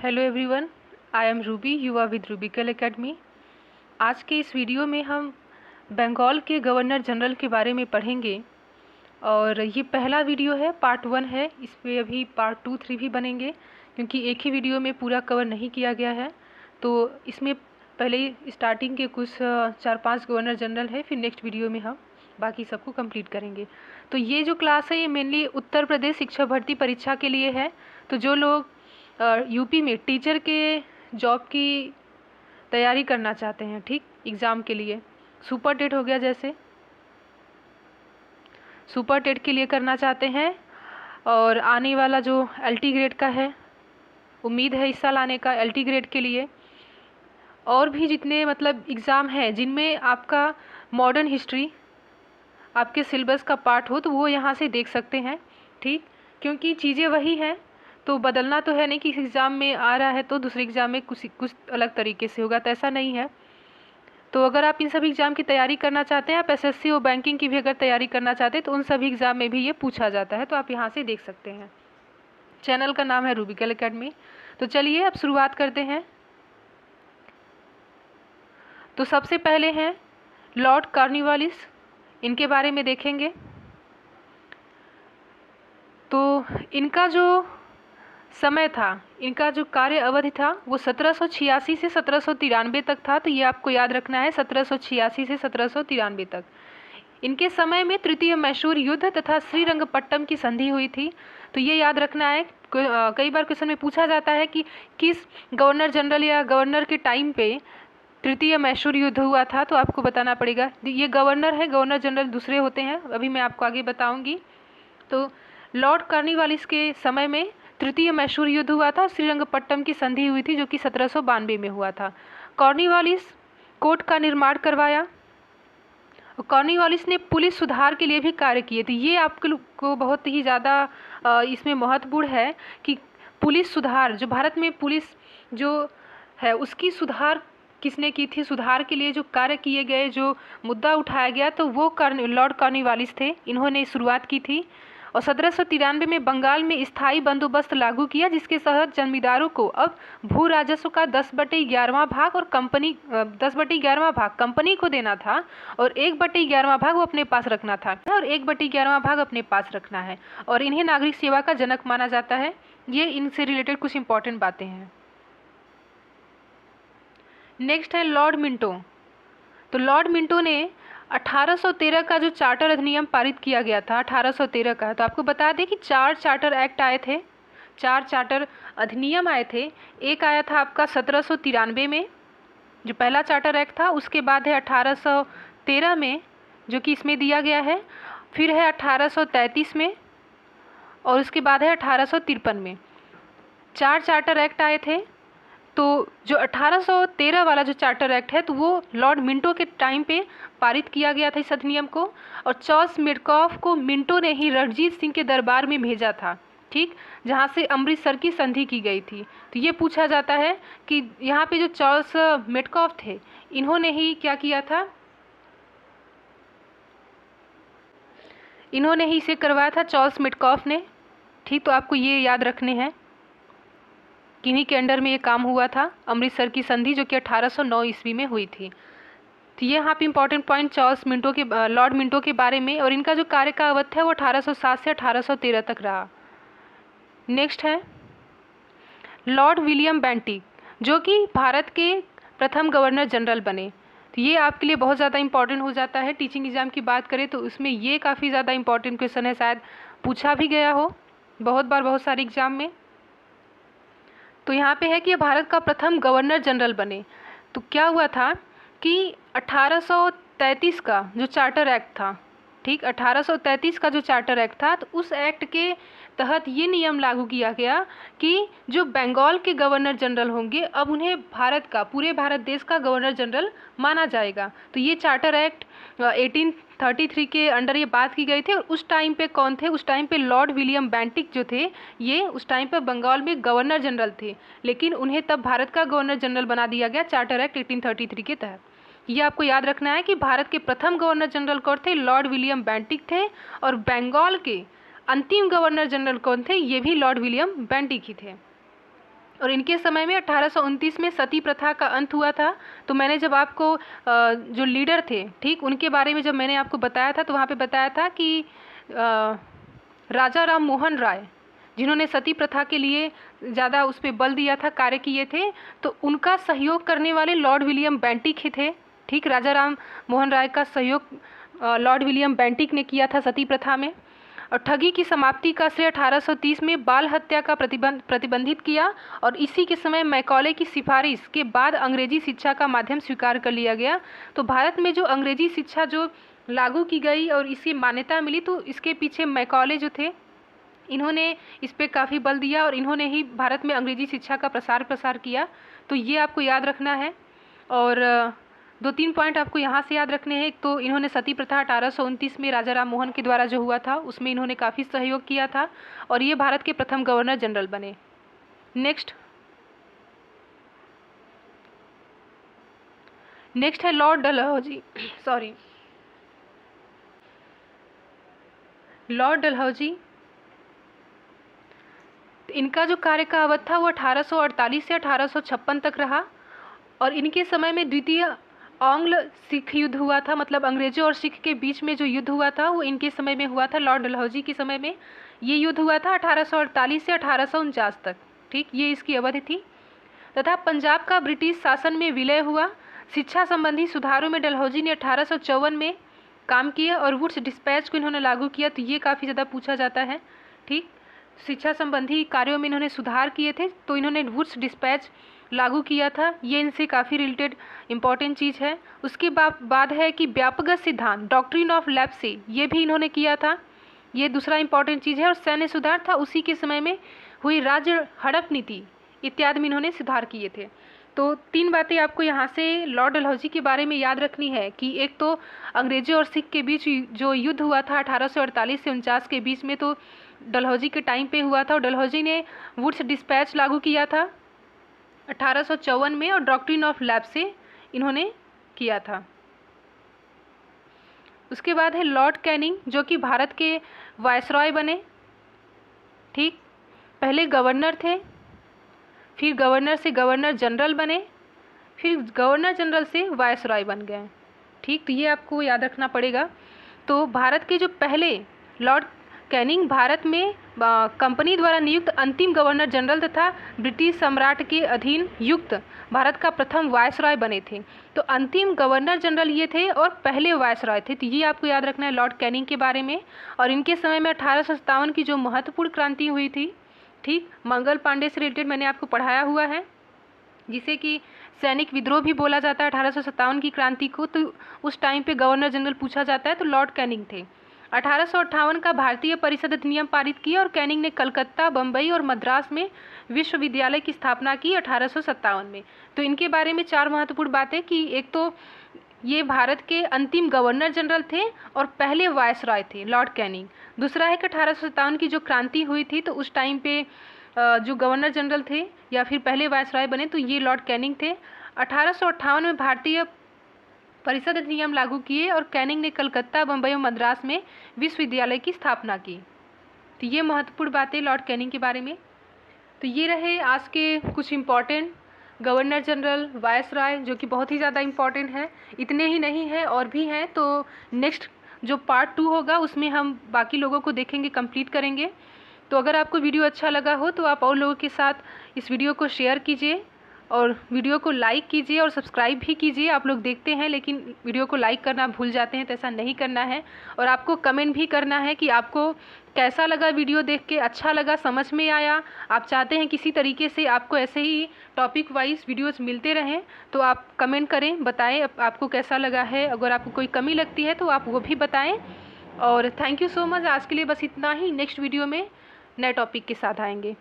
Hello everyone, I am Ruby. You are with Rubical academy. आज के इस video में हम बंगाल के गवर्नर जनरल के बारे में पढ़ेंगे और ये पहला वीडियो है, पार्ट 1 है। इस पे अभी पार्ट 2, 3 भी बनेंगे क्योंकि एक ही वीडियो में पूरा कवर नहीं किया गया है। तो इसमें पहले स्टार्टिंग के कुछ 4-5 गवर्नर जनरल है, फिर नेक्स्ट वीडियो में हम बाकी सबको कंप्लीट करेंगे। तो ये जो क्लास है ये मेनली उत्तर प्रदेश शिक्षक भर्ती परीक्षा के लिए है। तो जो लोग यूपी में टीचर के जॉब की तैयारी करना चाहते हैं, ठीक, एग्ज़ाम के लिए, सुपर टेट हो गया, जैसे सुपर टेट के लिए करना चाहते हैं और आने वाला जो एलटी ग्रेड का है, उम्मीद है इस साल आने का एलटी ग्रेड के लिए, और भी जितने मतलब एग्ज़ाम हैं जिनमें आपका मॉडर्न हिस्ट्री आपके सिलेबस का पार्ट हो, तो वो यहाँ से देख सकते हैं, ठीक। क्योंकि चीज़ें वही हैं, तो बदलना तो है नहीं कि इस एग्ज़ाम में आ रहा है तो दूसरे एग्ज़ाम में कुछ अलग तरीके से होगा, तो ऐसा नहीं है। तो अगर आप इन सभी एग्ज़ाम की तैयारी करना चाहते हैं, आप एसएससी और बैंकिंग की भी अगर तैयारी करना चाहते हैं, तो उन सभी एग्ज़ाम में भी ये पूछा जाता है, तो आप यहाँ से देख सकते हैं। चैनल का नाम है रूबिकल एकेडमी। तो चलिए अब शुरुआत करते हैं। तो सबसे पहले हैं लॉर्ड कॉर्नवालिस, इनके बारे में देखेंगे। तो इनका जो समय था, इनका जो कार्य अवधि था, वो 1786 से 1793 तक था। तो ये आपको याद रखना है, 1786 से 1793 तक। इनके समय में तृतीय मैसूर युद्ध तथा श्रीरंगपट्टम की संधि हुई थी। तो ये याद रखना है। कई बार क्वेश्चन में पूछा जाता है कि किस गवर्नर जनरल या गवर्नर के टाइम पे तृतीय मैसूर युद्ध हुआ था, तो आपको बताना पड़ेगा। ये गवर्नर है, गवर्नर जनरल दूसरे होते हैं, अभी मैं आपको आगे बताऊंगी। तो लॉर्ड कॉर्नवालिस के समय में तृतीय मैसूर युद्ध हुआ था, श्रीरंगपट्टम की संधि हुई थी जो कि 1792 में हुआ था। कॉर्नवालिस कोर्ट का निर्माण करवाया। कॉर्नवालिस ने पुलिस सुधार के लिए भी कार्य किए थे। ये आपको बहुत ही ज़्यादा इसमें महत्वपूर्ण है कि पुलिस सुधार, जो भारत में पुलिस जो है उसकी सुधार किसने की थी, सुधार के लिए जो कार्य किए गए, जो मुद्दा उठाया गया, तो वो लॉर्ड कॉर्नवालिस थे, इन्होंने शुरुआत की थी। और 1793 में बंगाल में स्थायी बंदोबस्त लागू किया, जिसके तहत जमींदारों को अब भू राजस्व का 10/11वां भाग और 10/11वां भाग कंपनी को देना था और 1/11वां भाग वो अपने पास रखना था और 1/11वां भाग अपने पास रखना है। और इन्हें नागरिक सेवा का जनक माना जाता है। ये इनसे रिलेटेड कुछ इंपॉर्टेंट बातें हैं। नेक्स्ट है लॉर्ड मिंटो। तो लॉर्ड मिंटो ने 1813 का जो चार्टर अधिनियम पारित किया गया था, 1813 का, तो आपको बता दें कि 4 चार्टर एक्ट आए थे, 4 चार्टर अधिनियम आए थे। एक आया था आपका 1793 में, जो पहला चार्टर एक्ट था। उसके बाद है 1813 में, जो कि इसमें दिया गया है। फिर है 1833 में और उसके बाद है 1853 में। 4 चार्टर एक्ट आए थे। तो जो 1813 वाला जो चार्टर एक्ट है, तो वो लॉर्ड मिंटो के टाइम पे पारित किया गया था इस अधिनियम को। और चार्ल्स मेडकॉफ को मिंटो ने ही रणजीत सिंह के दरबार में भेजा था, ठीक, जहाँ से अमृतसर की संधि की गई थी। तो ये पूछा जाता है कि यहाँ पे जो चार्ल्स मेडकॉफ थे, इन्होंने ही क्या किया था, इन्होंने ही इसे करवाया था, चार्ल्स मेडकॉफ ने, ठीक। तो आपको ये याद रखने हैं, किन्हीं के अंडर में ये काम हुआ था, अमृतसर की संधि, जो कि 1809 ईस्वी में हुई थी। तो ये यहाँ पे इंपॉर्टेंट पॉइंट चार्ल्स मिंटो के, लॉर्ड मिंटो के बारे में। और इनका जो कार्य का अवधि है वो 1807 से 1813 तक रहा। नेक्स्ट है लॉर्ड विलियम बेंटिक, जो कि भारत के प्रथम गवर्नर जनरल बने। तो ये आपके लिए बहुत ज़्यादा इंपॉर्टेंट हो जाता है। टीचिंग एग्जाम की बात करें तो उसमें ये काफ़ी ज़्यादा इंपॉर्टेंट क्वेश्चन है, शायद पूछा भी गया हो बहुत बार बहुत सारे एग्जाम में। तो यहाँ पे है कि भारत का प्रथम गवर्नर जनरल बने। तो क्या हुआ था कि 1833 का जो चार्टर एक्ट था, ठीक, 1833 का जो चार्टर एक्ट था, तो उस एक्ट के तहत ये नियम लागू किया गया कि जो बंगाल के गवर्नर जनरल होंगे, अब उन्हें भारत का, पूरे भारत देश का गवर्नर जनरल माना जाएगा। तो ये चार्टर एक्ट 1833 के अंडर ये बात की गई थी। और उस टाइम पे कौन थे, उस टाइम पे लॉर्ड विलियम बेंटिक जो थे, ये उस टाइम पे बंगाल में गवर्नर जनरल थे, लेकिन उन्हें तब भारत का गवर्नर जनरल बना दिया गया चार्टर एक्ट 1833 के तहत। ये आपको याद रखना है कि भारत के प्रथम गवर्नर जनरल कौन थे, लॉर्ड विलियम बेंटिक थे। और बंगाल के अंतिम गवर्नर जनरल कौन थे, ये भी लॉर्ड विलियम बेंटिक ही थे। और इनके समय में 1829 में सती प्रथा का अंत हुआ था। तो मैंने जब आपको जो लीडर थे, ठीक, उनके बारे में जब मैंने आपको बताया था तो वहाँ पे बताया था कि राजा राम मोहन राय, जिन्होंने सती प्रथा के लिए ज़्यादा उस पर बल दिया था, कार्य किए थे, तो उनका सहयोग करने वाले लॉर्ड विलियम बेंटिक ही थे। ठीक, राजा राम मोहन राय का सहयोग लॉर्ड विलियम बेंटिक ने किया था सती प्रथा में। और ठगी की समाप्ति का श्रेय 1830 में बाल हत्या का प्रतिबंधित किया, और इसी के समय मैकॉले की सिफारिश के बाद अंग्रेजी शिक्षा का माध्यम स्वीकार कर लिया गया। तो भारत में जो अंग्रेजी शिक्षा जो लागू की गई और इसी मान्यता मिली, तो इसके पीछे मैकॉले जो थे, इन्होंने इस पर काफ़ी बल दिया और इन्होंने ही भारत में अंग्रेजी शिक्षा का प्रसार किया। तो ये आपको याद रखना है। और 2-3 पॉइंट आपको यहाँ से याद रखने हैं। एक तो इन्होंने सती प्रथा 1829 में राजा राम मोहन के द्वारा जो हुआ था उसमें इन्होंने काफ़ी सहयोग किया था, और ये भारत के प्रथम गवर्नर जनरल बने। नेक्स्ट है लॉर्ड डलहौजी। लॉर्ड डलहौजी, इनका जो कार्य का अवधि था वो 1848 से 1856 तक रहा, और इनके समय में द्वितीय आंग्ल सिख युद्ध हुआ था। मतलब अंग्रेजों और सिख के बीच में जो युद्ध हुआ था वो इनके समय में हुआ था। लॉर्ड डलहौजी के समय में ये युद्ध हुआ था 1848 से 1849 तक। ठीक, ये इसकी अवधि थी। तथा पंजाब का ब्रिटिश शासन में विलय हुआ। शिक्षा संबंधी सुधारों में डलहौजी ने 1854 में काम किया, और वुड्स डिस्पैच को इन्होंने लागू किया। तो ये काफ़ी ज़्यादा पूछा जाता है। ठीक, शिक्षा संबंधी कार्यों में इन्होंने सुधार किए थे, तो इन्होंने वुड्स डिस्पैच लागू किया था। ये इनसे काफ़ी रिलेटेड इंपॉर्टेंट चीज़ है। उसके बाद है कि व्यापक सिद्धांत, डॉक्ट्रिन ऑफ लेप्सी, ये भी इन्होंने किया था। ये दूसरा इंपॉर्टेंट चीज़ है। और सैन्य सुधार था, उसी के समय में हुई राज्य हड़प नीति इत्यादि में इन्होंने सुधार किए थे। तो 3 बातें आपको यहाँ से लॉर्ड डलहौजी के बारे में याद रखनी है कि एक तो अंग्रेजों और सिख के बीच जो युद्ध हुआ था 1848 से 49 के बीच में, तो डलहौजी के टाइम पे हुआ था, और डलहौजी ने वुड्स डिस्पैच लागू किया था 1854 में, और डॉक्ट्रिन ऑफ लेप्सी इन्होंने किया था। उसके बाद है लॉर्ड कैनिंग, जो कि भारत के वायसरॉय बने। ठीक, पहले गवर्नर थे, फिर गवर्नर से गवर्नर जनरल बने, फिर गवर्नर जनरल से वायसरॉय बन गए। ठीक, तो ये आपको याद रखना पड़ेगा। तो भारत के जो पहले लॉर्ड कैनिंग भारत में कंपनी द्वारा नियुक्त अंतिम गवर्नर जनरल तथा ब्रिटिश सम्राट के अधीन युक्त भारत का प्रथम वायसरॉय बने थे। तो अंतिम गवर्नर जनरल ये थे और पहले वायसरॉय थे। तो ये आपको याद रखना है लॉर्ड कैनिंग के बारे में। और इनके समय में 1857 की जो महत्वपूर्ण क्रांति हुई थी, ठीक, मंगल पांडे से रिलेटेड मैंने आपको पढ़ाया हुआ है, जिसे कि सैनिक विद्रोह भी बोला जाता है 1857 की क्रांति को। तो उस टाइम पे गवर्नर जनरल पूछा जाता है तो लॉर्ड कैनिंग थे। 1858 का भारतीय परिषद अधिनियम पारित किया, और कैनिंग ने कलकत्ता, बम्बई और मद्रास में विश्वविद्यालय की स्थापना की 1857 में। तो इनके बारे में 4 महत्वपूर्ण बातें कि एक तो ये भारत के अंतिम गवर्नर जनरल थे और पहले वायसरॉय थे लॉर्ड कैनिंग। दूसरा है कि 1857 की जो क्रांति हुई थी तो उस टाइम पे जो गवर्नर जनरल थे या फिर पहले वायसरॉय बने तो ये लॉर्ड कैनिंग थे। 1858 में भारतीय परिषद अधिनियम लागू किए, और कैनिंग ने कलकत्ता, बम्बई और मद्रास में विश्वविद्यालय की स्थापना की। तो ये महत्वपूर्ण बातें लॉर्ड कैनिंग के बारे में। तो ये रहे आज के कुछ इम्पॉर्टेंट गवर्नर जनरल, वायसरॉय, जो कि बहुत ही ज़्यादा इम्पॉर्टेंट है। इतने ही नहीं है, और भी हैं। तो नेक्स्ट जो पार्ट 2 होगा उसमें हम बाकी लोगों को देखेंगे, कंप्लीट करेंगे। तो अगर आपको वीडियो अच्छा लगा हो तो आप और लोगों के साथ इस वीडियो को शेयर कीजिए, और वीडियो को लाइक कीजिए और सब्सक्राइब भी कीजिए। आप लोग देखते हैं लेकिन वीडियो को लाइक करना भूल जाते हैं, तो ऐसा नहीं करना है। और आपको कमेंट भी करना है कि आपको कैसा लगा वीडियो देख के, अच्छा लगा, समझ में आया, आप चाहते हैं किसी तरीके से आपको ऐसे ही टॉपिक वाइज वीडियोस मिलते रहें, तो आप कमेंट करें, बताएं आपको कैसा लगा है। अगर आपको कोई कमी लगती है तो आप वो भी बताएं। और थैंक यू सो मच। आज के लिए बस इतना ही। नेक्स्ट वीडियो में नए टॉपिक के साथ आएंगे।